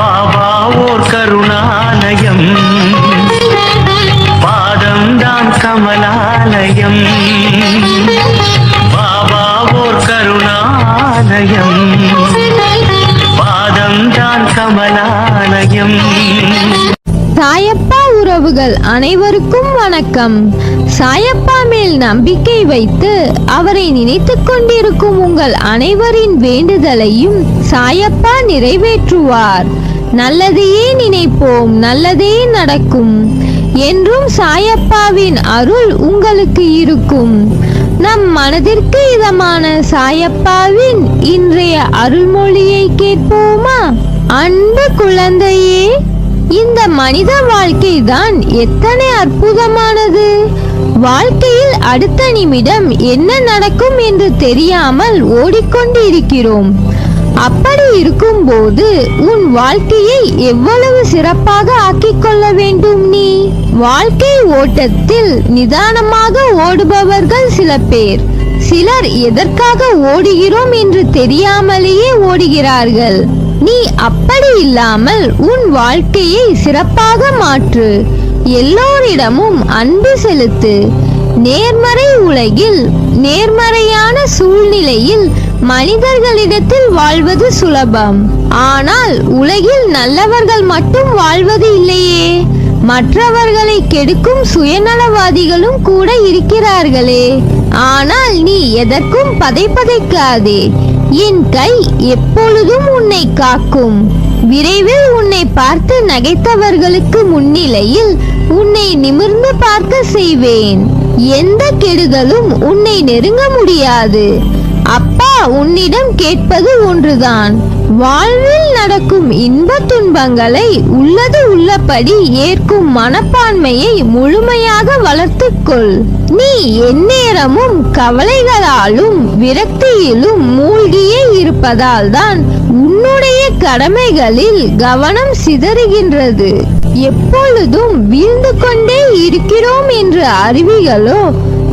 பாபா ஓர் கருணாலயம், பாதம்தான் கமலாலயம். பாபா ஓர் கருணாலயம், பாதம்தான் கமலாலயம். சாயப்பா உறவுகள் அனைவருக்கும் வணக்கம். சாயப்பா மேல் நம்பிக்கை வைத்து அவரை நினைத்துக் கொண்டிருக்கும் உங்கள் அனைவரின் வேண்டுதலையும் சாயப்பா நிறைவேற்றுவார். நல்லதையே நினைப்போம், நல்லதே நடக்கும் என்றும் சாயப்பாவின் அருள் உங்களுக்கு இருக்கும். நம் மனதிற்கு இதமான சாயப்பாவின் இன்றைய அருள்மொழியை கேட்போமா? அன்பு குழந்தையே, இந்த மனித வாழ்க்கை தான் எத்தனை அற்புதமானது. வாழ்க்கையில் அடுத்த நிமிடம் என்ன நடக்கும் என்று தெரியாமல் ஓடிக்கொண்டு இருக்கிறோம். அப்படி இருக்கும்போது உன் வாழ்க்கையை எவ்வளவு சிறப்பாக ஆக்கிக் கொள்ள வேண்டும் நீ? வாழ்க்கை ஓட்டத்தில் நிதானமாக ஓடுபவர்கள் சில பேர். சிலர் எதற்காக ஓடுகிறோம் என்று தெரியாமலேயே ஓடுகிறார்கள். நீ அப்படி இல்லாமல் உன் வாழ்க்கையை சிறப்பாக மாற்று. எல்லோரிடமும் அன்பு செலுத்து. நேர்மறை உலகில் நேர்மறையான சூழ்நிலையில் மனிதர்களிடத்தில் வாழ்வது சுலபம். ஆனால் உலகில் நல்லவர்கள் மட்டும் வாழ்வது இல்லையே, மற்றவர்களை கெடுக்கும் சுயநலவாதிகளும் கூட இருக்கிறார்களே. ஆனால் நீ எதற்கும் பதைக்காதே. என் கை எப்பொழுதும் உன்னை காக்கும். விரைவில் உன்னை பார்த்து நகைத்தவர்களுக்கு முன்னிலையில் உன்னை நிமிர்ந்து பார்க்க செய்வேன். எந்த கெடுதலும் உன்னை நெருங்க முடியாது. அப்பா உன்னிடம் கேட்பது ஒன்றுதான். வாழ்வில் நடக்கும் இன்ப துன்பங்களை உள்ளது உள்ளபடி ஏற்கும் மனப்பான்மையை முழுமையாக வளர்த்துக்கொள். நீ எந்நேரமும் கவலைகளாலும் விரக்தியிலும் மூழ்கியே இருப்பதால் தான் உன்னுடைய கடமைகளில் கவனம் சிதறுகின்றது. எப்பொழுதும் வீழ்ந்து கொண்டே இருக்கிறோம் என்று அறிவிகளோ,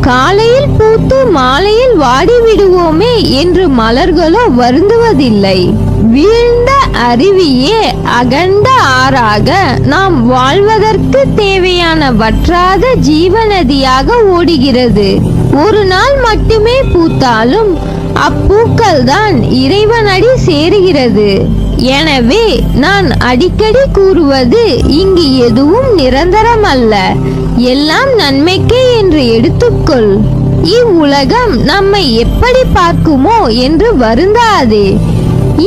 காலையில் பூத்து மாலையில் வாடிவிடுவோமே என்று மலர்களோ வருந்துவதில்லை. வீழ்ந்த அருவியே அகண்ட ஆறாக நாம் வாழ்வதற்கு தேவையான வற்றாத ஜீவநதியாக ஓடுகிறது. ஒரு நாள் மட்டுமே பூத்தாலும் அப்பூக்கள் தான் இறைவனடி சேருகிறது. எனவே நான் அடிக்கடி கூறுவது, இங்கு எதுவும் நிரந்தரம் அல்ல, எல்லாம் நன்மைக்கே என்று எடுத்துக்கொள். இவ்வுலகம் நம்மை எப்படி பார்க்குமோ என்று வருந்தாதே.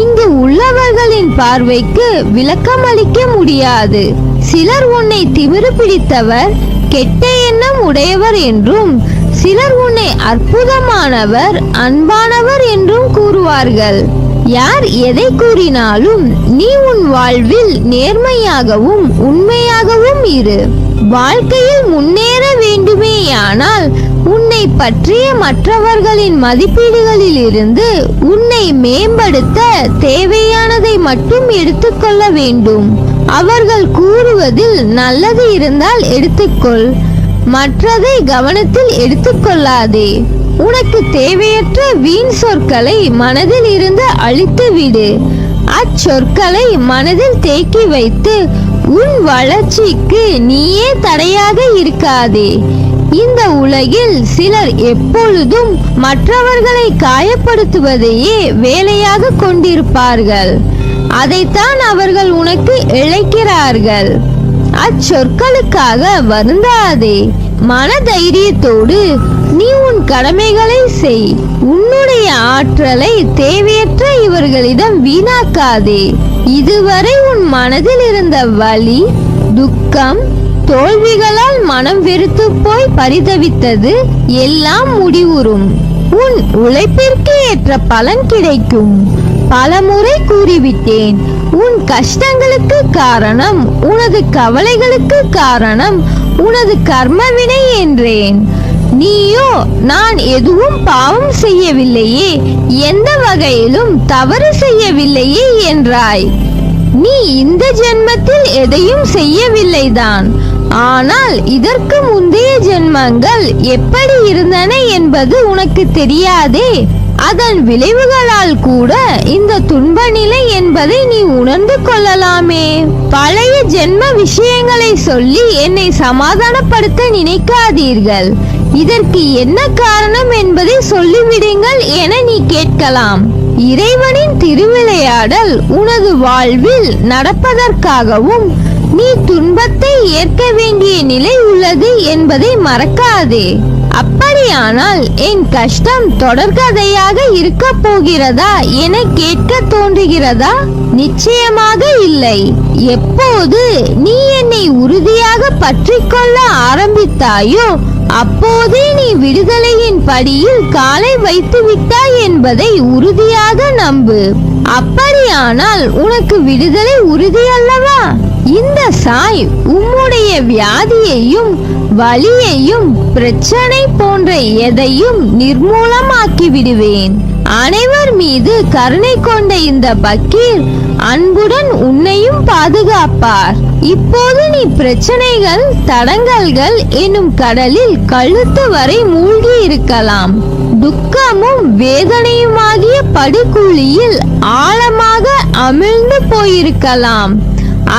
இங்கு உள்ளவர்களின் பார்வைக்கு விளக்கம் அளிக்க முடியாது. சிலர் உன்னை திமிரு பிடித்தவர், கெட்ட எண்ணம் உடையவர் என்றும், சிலர் உன்னை அற்புதமானவர், அன்பானவர் என்றும் கூறுவார்கள். யார் எதை கூறினாலும் நீ உன் வாழ்வில் நேர்மையாகவும் உண்மையாகவும் இரு. வாழ்க்கையில் முன்னேற வேண்டுமேயானால் உன்னை பற்றிய மற்றவர்களின் மதிப்பீடுகளில் இருந்து உன்னை மேம்படுத்த தேவையானதை மட்டும் எடுத்துக்கொள்ள வேண்டும். அவர்கள் கூறுவதில் நல்லது இருந்தால் எடுத்துக்கொள், மற்றதை கவனத்தில் எடுத்துக்கொள்ளாதே. உனக்கு தேவையற்ற வீண் சொற்களை மனதில் இருந்து அழித்து விடு. அச்சொற்களை மனதில் தேக்கி வைத்து உன் வளர்ச்சிக்கு நீயே தடையாக இருக்காதே. இந்த உலகில் சிலர் எப்பொழுதும் மற்றவர்களை காயப்படுத்துவதையே வேலையாக கொண்டிருப்பார்கள். அதைத்தான் அவர்கள் உனக்கு இழைக்கிறார்கள். அச்சொற்களுக்காக வருந்தாதே. மன தைரியத்தோடு நீ உன் கடமைகளை செய். உன்னுடைய ஆற்றலை தேவையற்ற இவர்களிடம் வீணாக்காதே. இதுவரை உன் மனதில் இருந்த வலி, துக்கம், தோல்விகளால் மனம் வெறுத்து போய் பரிதவித்தது எல்லாம் முடிவுறும். உன் உழைப்பிற்கு ஏற்ற பலன் கிடைக்கும். பலமுறை கூறிவிட்டேன், உன் கஷ்டங்களுக்கு காரணம், உனது கவலைகளுக்கு காரணம் உனது கர்மவினை என்றேன். நீயோ நான் எதுவும் பாவம் செய்யவில்லையே, எந்த வகையிலும் தவறு செய்யவில்லையே என்றாய். நீ இந்த ஜென்மத்தில் எதையும் செய்யவில்லைதான். ஆனால் இதற்கு முந்தைய ஜென்மங்கள் எப்படி இருந்தன என்பது உனக்கு தெரியாதே. அதன் விளைவுகளால் கூட இந்த துன்ப நிலை என்பதை நீ உணர்ந்து கொள்ளலாமே. பழைய ஜென்ம விஷயங்களை சொல்லி என்னை சமாதானப்படுத்த நினைக்காதீர்கள். இதற்கு என்ன காரணம் என்பதை சொல்லிவிடுங்கள் என நீ கேட்கலாம். இறைவனின் திருவிளையாடல் உனது வாழ்வில் நடப்பதற்காகவும் நீ துன்பத்தை ஏற்க வேண்டிய நிலை உள்ளது என்பதை மறக்காதே. அப்படியானால் என் கஷ்டம் தொடர்கதையாக இருக்க போகிறதா என கேட்க தோன்றுகிறதா? நிச்சயமாக இல்லை. எப்போது நீ என்னை உறுதியாக பற்றிக்கொள்ள ஆரம்பித்தாயோ அப்போதே நீ விடுதலையின் படியில் காலை வைத்து விட்டாய் என்பதை உறுதியாக நம்பு. அப்படியானால் உனக்கு விடுதலை உறுதி அல்லவா? இந்த சாய் உம்முடைய வியாதியையும் வலியையும் பிரச்சனை போன்ற எதையும் நிர்மூலமாக்கி விடுவேன். அனைவர் மீது கருணை கொண்ட இந்த பக்கீர் அன்புடன் உன்னையும் பாதுகாப்பார். இப்போது நீ பிரச்சனைகள் தடங்கல்கள் என்னும் கடலில் கழுத்து வரை மூழ்கி இருக்கலாம். துக்கமும் வேதனையுமாகிய படுகுழியில் ஆழமாக அமிழ்ந்து போயிருக்கலாம்.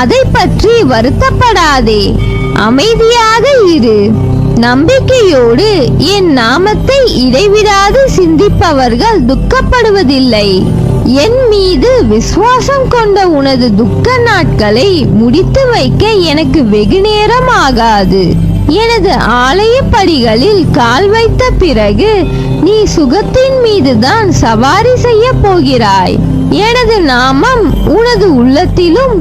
அதை பற்றி வருத்தப்படாதே, அமைதியாக இரு. நம்பிக்கையோடு என் நாமத்தை இடைவிடாது சிந்திப்பவர்கள் துக்கப்படுவதில்லை. என் மீது விசுவாசம் கொண்ட உனது துக்க நாட்களை முடித்து வைக்க எனக்கு வெகு நேரம் ஆகாது. எனது ஆலய படிகளில் கால் வைத்த பிறகு நீ சுகத்தின் மீதுதான் சவாரி செய்ய போகிறாய். எனது நாமம் உனது உள்ளத்திலும்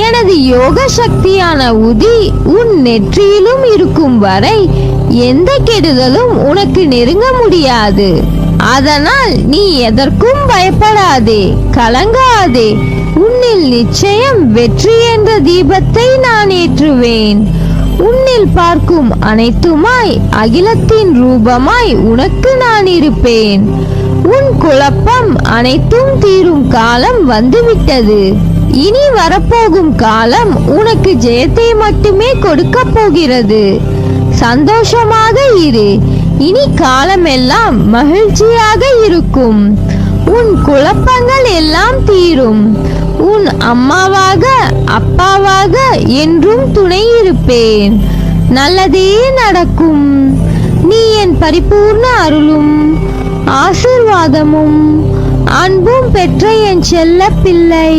எனது யோக சக்தியான உதி உன் நெற்றியிலும் இருக்கும் வரை எந்த கெடுதலும் உனக்கு நெருங்க முடியாது. அதனால் நீ எதற்கும் பயப்படாதே, கலங்காதே. உன்னில் நிச்சயம் வெற்றி என்ற தீபத்தை நான் ஏற்றுவேன். உன்னில் பார்க்கும் அனைத்துமாய் அகிலத்தின் ரூபமாய் உனக்கு நான் இருப்பேன். உன் குழப்பம் அனைத்தும் தீரும் காலம் வந்துவிட்டது. இனி வரப்போகும் காலம் உனக்கு ஜெயத்தை மட்டுமே கொடுக்க போகிறது. சந்தோஷமாக இரு. இனி காலமெல்லாம் மகிழ்ச்சியாக இருக்கும். உன் குழப்பங்கள் எல்லாம் தீரும். உன் அம்மாவாக அப்பாவாக என்றும் துணை இருப்பேன். நல்லதே நடக்கும். நீ என் பரிபூர்ண அருளும் ஆசீர்வாதமும் அன்பும் பெற்ற என் செல்ல பிள்ளை.